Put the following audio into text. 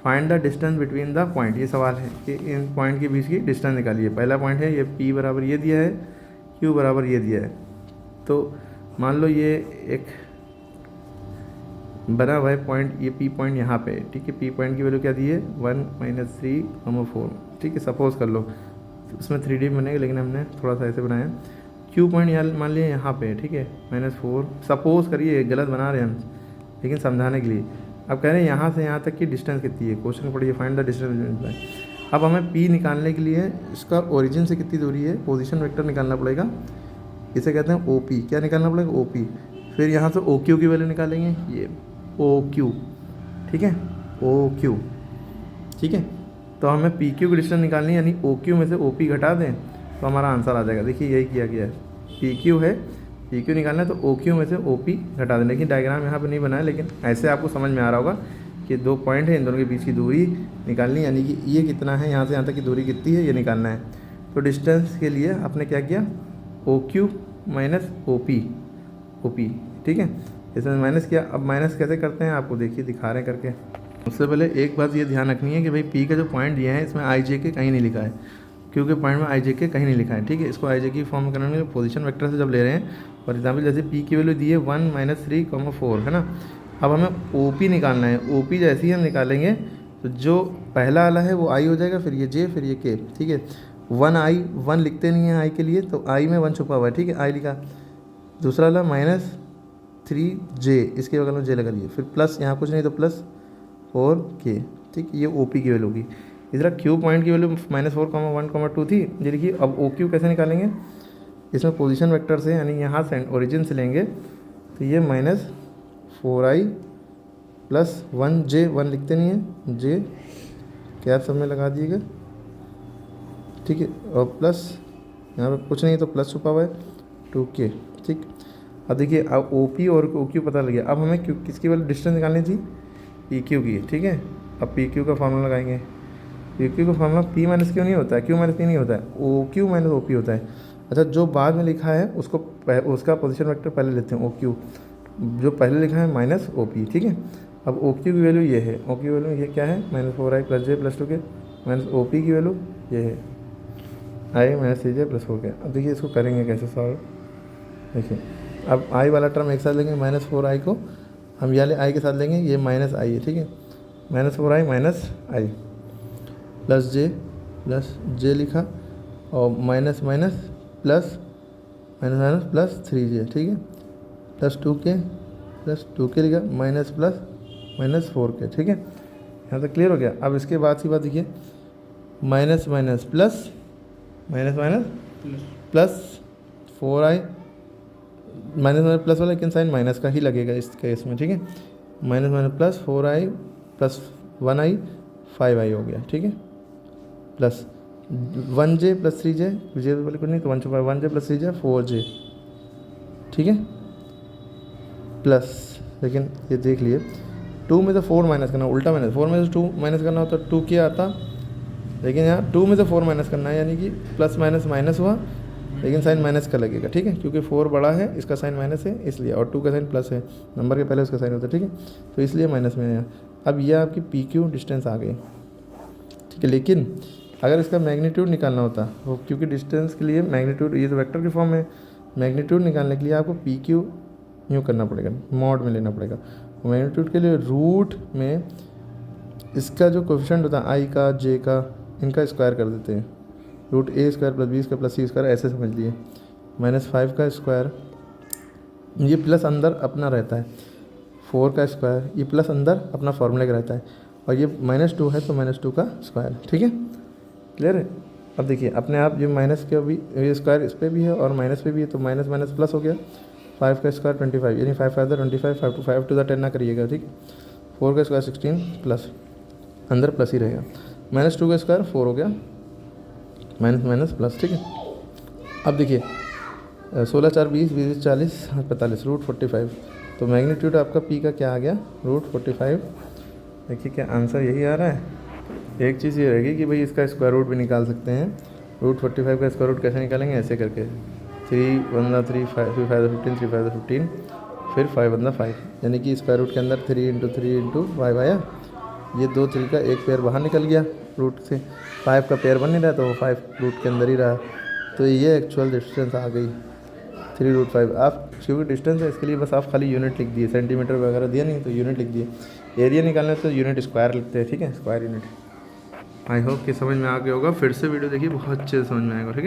Find the distance between the point, ये सवाल है कि इन पॉइंट के बीच की डिस्टेंस निकालिए। पहला पॉइंट है ये P बराबर ये दिया है, Q बराबर ये दिया है। तो मान लो ये एक बना हुआ है पॉइंट, ये P पॉइंट यहाँ पे है, ठीक है। P पॉइंट की वैल्यू क्या दी है 1 - 3, 4, ठीक है। सपोज़ कर लो उसमें 3D बनेगा, लेकिन हमने थोड़ा सा ऐसे बनाया। Q पॉइंट यहाँ मान लिया यहाँ पे, ठीक है, -4। सपोज़ करिए, गलत बना रहे हैं हम, लेकिन समझाने के लिए। अब कह रहे हैं यहाँ से यहाँ तक की डिस्टेंस कितनी है, क्वेश्चन पढ़िए, फाइंड द डिस्टेंस। अब हमें P निकालने के लिए इसका ओरिजिन से कितनी दूरी है, पोजीशन वेक्टर निकालना पड़ेगा। इसे कहते हैं OP, क्या निकालना पड़ेगा OP। फिर यहाँ से OQ की वैल्यू निकालेंगे, ये OQ, ठीक है, OQ, ठीक है। तो हमें PQ की डिस्टेंस निकालनी है, यानी OQ में से OP घटा दें तो हमारा आंसर आ जाएगा। देखिए यही किया गया है, PQ है, PQ निकालना है तो OQ में से OP घटा दें। लेकिन डायग्राम यहाँ पे नहीं बना है, लेकिन ऐसे आपको समझ में आ रहा होगा कि दो पॉइंट है, इन दोनों के बीच की दूरी निकालनी, यानी कि ये कितना है, यहाँ से यहाँ तक की दूरी कितनी है, ये निकालना है। तो डिस्टेंस के लिए आपने क्या किया, OQ माइनस OP, ठीक है, इसमें माइनस किया। अब माइनस कैसे करते हैं आपको देखिए दिखा रहे हैं करके। उससे पहले एक बात ये ध्यान रखनी है कि भाई P का जो पॉइंट दिया है इसमें IJK कहीं नहीं लिखा है, क्योंकि पॉइंट में IJK कहीं नहीं लिखा है, ठीक है। इसको IJK की फॉर्म करने में पोजीशन वेक्टर से जब ले रहे हैं, फॉर एग्जाम्पल जैसे P की वैल्यू दी है 1 - 3, 4, है ना। अब हमें OP निकालना है। OP जैसे ही हम निकालेंगे तो जो पहला वाला है वो I हो जाएगा, फिर ये J, फिर ये K, ठीक है। 1 लिखते नहीं है I के लिए, तो I में 1 छुपा हुआ है, ठीक है, I लिखा। दूसरा वाला -3J, इसके बगल में J लगा लिए, फिर प्लस यहाँ कुछ नहीं तो +4K, ठीक, ये OP की वैल्यू होगी। इधर Q पॉइंट की वैल्यू -4, 1, 2 थी, ये लिखिए। अब OQ कैसे निकालेंगे, इसमें पोजीशन वेक्टर से, यानी यहाँ से ओरिजिन से लेंगे, तो ये -4I + 1J, 1 लिखते नहीं है, J कैप सब में लगा दिएगा, ठीक है, और प्लस यहाँ पे कुछ नहीं तो प्लस छुपा हुआ है 2K, ठीक। अब देखिए, अब OP और OQ पता लग गया। अब हमें किसकी वैल्यू डिस्टेंस निकालनी थी, PQ की, ठीक है। अब PQ का फार्मूला लगाएंगे। PQ का फार्मूला P - Q नहीं होता है, Q - P नहीं होता है, OQ - OP होता है। अच्छा, जो बाद में लिखा है उसको उसका पोजीशन वेक्टर पहले लेते हैं, OQ, जो पहले लिखा है -OP, ठीक है। अब OQ की वैल्यू ये है, OQ की वैल्यू ये क्या है, -4I + J + 2K, OP की वैल्यू ये है I - 3J + 4K। अब देखिए इसको करेंगे कैसे सॉल्व, देखिए। अब I वाला टर्म एक साथ लेंगे, -4I को हम ये I के साथ लेंगे, ये -I है, ठीक है, -4I - I + J लिखा, और माइनस प्लस 3J, ठीक है, +2K लिखा, माइनस प्लस -4K, ठीक है। यहाँ तक क्लियर हो गया। अब इसके बाद की बात देखिए, minus plus plus 4I, minus plus वाला, लेकिन साइन माइनस का ही लगेगा इस केस में, ठीक है। प्लस 4I + 1I, 5I हो गया, ठीक है, प्लस 1J + 3J, J वाले को नहीं तो 1 छुपा, 1J + 3J 4J, ठीक है, प्लस, लेकिन ये देख लिए 2 में से 4 माइनस करना, उल्टा माइनस, 4 में से 2 माइनस करना होता 2K आता, लेकिन यहाँ 2 में से 4 माइनस करना है, यानी कि प्लस माइनस हुआ, लेकिन साइन माइनस का लगेगा, ठीक है, क्योंकि 4 बड़ा है, इसका साइन माइनस है इसलिए, और 2 का साइन प्लस है, नंबर के पहले उसका साइन होता है, ठीक है, तो इसलिए माइनस में है। अब यह आपकी PQ डिस्टेंस आ गई, ठीक है। लेकिन अगर इसका मैग्नीट्यूड निकालना होता, वो क्योंकि डिस्टेंस के लिए मैग्नीट्यूड, ये तो वेक्टर की फॉर्म है, मैग्नीट्यूड निकालने के लिए आपको PQ यूँ करना पड़ेगा, मॉड में लेना पड़ेगा। मैग्नीट्यूड के लिए रूट में इसका जो कोफिशिएंट होता है I का, J का, इनका स्क्वायर कर देते हैं, √A² + B² + C², ऐसे समझ लिए, -5 का स्क्वायर, ये प्लस अंदर अपना रहता है, 4 का स्क्वायर, ये प्लस अंदर अपना फॉर्मूले का रहता है, और ये -2 है तो -2 का स्क्वायर, ठीक है, क्लियर है। अब देखिए अपने आप ये माइनस का भी, ये स्क्वायर इस पर भी है और माइनस पे भी है, तो माइनस प्लस हो गया, 5 का स्क्वायर 25, यानी 5 5 25, 5 to the 10 ना करिएगा, ठीक। 4 का स्क्वायर 16 प्लस, अंदर प्लस ही रहेगा, -2 का स्क्वायर 4 हो गया, माइनस प्लस, ठीक है। अब देखिए 16 4 20, 20 40, 45, √45, तो मैग्नीट्यूड आपका P का क्या आ गया, √45। देखिए क्या आंसर यही आ रहा है। एक चीज़ ये रहेगी कि भाई इसका स्क्वायर रूट भी निकाल सकते हैं, √45 का स्क्वायर रूट कैसे निकालेंगे, ऐसे करके 3 1 3 5 3 5 15 3 5 15, फिर 5 1 5, यानी कि स्क्वायर रूट के अंदर 3 × 3 × 5 आया, ये 2 3 का एक पेयर बाहर निकल गया रूट से, 5 का पेयर बन नहीं रहा तो वो 5 रूट के अंदर ही रहा। तो ये एक्चुअल डिस्टेंस आ गई 3√5। आप क्योंकि डिस्टेंस है इसके लिए बस आप खाली यूनिट लिख दिए, सेंटीमीटर वगैरह दिया नहीं तो यूनिट लिख दिए। एरिया निकालना है तो यूनिट स्क्वायर लिखते हैं, ठीक है, स्क्वायर यूनिट। आई होप कि समझ में आ गया होगा। फिर से वीडियो देखिए, बहुत अच्छे से समझ में आएगा, ठीक है।